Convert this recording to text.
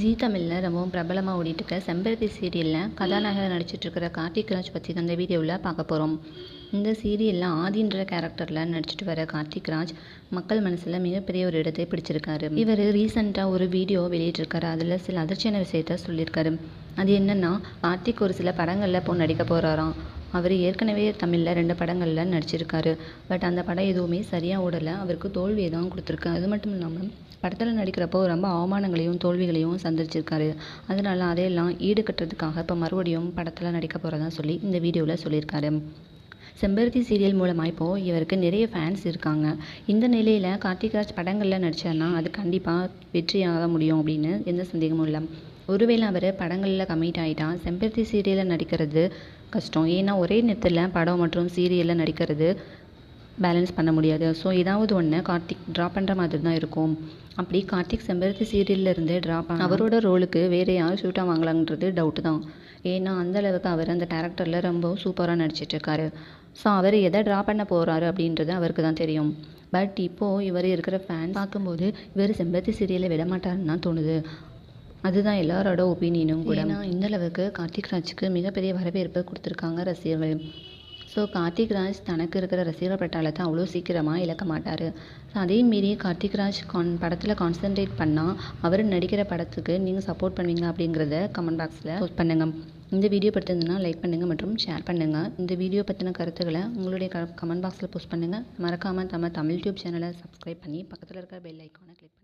ஜீ தமிழில் ரொம்பவும் பிரபலமாக ஓடிட்டு இருக்க செம்பருத்தி சீரியலில் கதாநாயகர் நடிச்சிட்டு இருக்கிற கார்த்திக் ராஜ் பற்றி தான் இந்த வீடியோவில் பார்க்க போகிறோம். இந்த சீரியலில் ஆதின்ற கேரக்டரில் நடிச்சிட்டு வர கார்த்திக் ராஜ் மக்கள் மனசில் மிகப்பெரிய ஒரு இடத்தை பிடிச்சிருக்காரு. இவர் ரீசெண்டாக ஒரு வீடியோ வெளியிட்டிருக்காரு. அதில் சில அதிர்ச்சியான விஷயத்த சொல்லியிருக்காரு. அது என்னென்னா, கார்த்திக் ஒரு சில படங்களில் இப்போ நடிக்க போகிறாராம். அவர் ஏற்கனவே தமிழில் 2 படங்களில் நடிச்சிருக்காரு. பட் அந்த படம் எதுவுமே சரியாக ஓடலை. அவருக்கு தோல்வியை தான் கொடுத்துருக்கு. அது மட்டும் இல்லாமல் படத்தில் நடிக்கிறப்போ ரொம்ப அவமானங்களையும் தோல்விகளையும் சந்திச்சிருக்காரு. அதனால அதையெல்லாம் ஈடுகட்டுறதுக்காக இப்போ மறுபடியும் படத்தில் நடிக்க போகிறதா சொல்லி இந்த வீடியோவில் சொல்லியிருக்காரு. செம்பருத்தி சீரியல் மூலமாக இப்போது இவருக்கு நிறைய ஃபேன்ஸ் இருக்காங்க. இந்த நிலையில் கார்த்திக் ராஜ் படங்களில் நடித்தார்னா அது கண்டிப்பாக வெற்றியாக முடியும் அப்படின்னு எந்த சந்தேகமும் இல்லை. ஒருவேளை அவர் படங்களில் கமிட் ஆகிட்டா செம்பருத்தி சீரியலில் நடிக்கிறது கஷ்டம். ஏன்னா ஒரே நேரத்தில் படம் மற்றும் சீரியலில் நடிக்கிறது பேலன்ஸ் பண்ண முடியாது. ஸோ ஏதாவது ஒன்று கார்த்திக் ட்ரா பண்ணுற மாதிரி தான் இருக்கும். அப்படி கார்த்திக் செம்பருத்தி சீரியலில் இருந்து ட்ரா பண்ண அவரோட ரோலுக்கு வேறு யார் ஷூட்டாக வாங்கலாங்கிறது டவுட்டு தான். ஏன்னா அந்தளவுக்கு அவர் அந்த கேரக்டரில் ரொம்ப சூப்பராக நடிச்சிட்ருக்காரு. ஸோ அவர் எதை ட்ரா பண்ண போகிறாரு அப்படின்றது அவருக்கு தான் தெரியும். பட் இப்போது இவர் இருக்கிற ஃபேன் பார்க்கும்போது இவர் செம்பருத்தி சீரியலை விட மாட்டாருன்னு தான் தோணுது. அதுதான் எல்லாரோட ஒப்பீனியனும் கூட. ஏன்னா இந்தளவுக்கு கார்த்திக் ராஜுக்கு மிகப்பெரிய வரவேற்பு கொடுத்துருக்காங்க ரசிகர்கள். ஸோ கார்த்திக் ராஜ் தனக்கு இருக்கிற ரசிகர் பட்டாளத்தை அவ்வளோ சீக்கிரமாக இழக்க மாட்டார். ஸோ அதே மீறி கார்த்திக் ராஜ் படத்தில் கான்சென்ட்ரேட் பண்ணால் அவர் நடிக்கிற படத்துக்கு நீங்கள் சப்போர்ட் பண்ணுவீங்க அப்படிங்கிறத கமெண்ட் பாக்ஸில் போஸ்ட் பண்ணுங்கள். இந்த வீடியோ படுத்திருந்ததுன்னா லைக் பண்ணுங்கள் மற்றும் ஷேர் பண்ணுங்கள். இந்த வீடியோ பற்றின கருத்துக்களை உங்களுடைய கமெண்ட் பாக்ஸில் போஸ்ட் பண்ணுங்கள். மறக்காமல் தமிழ் டியூப் சேனலை சப்ஸ்கிரைப் பண்ணி பக்கத்தில் இருக்கிற பெல் ஐக்கானை கிளிக் பண்ணுங்கள்.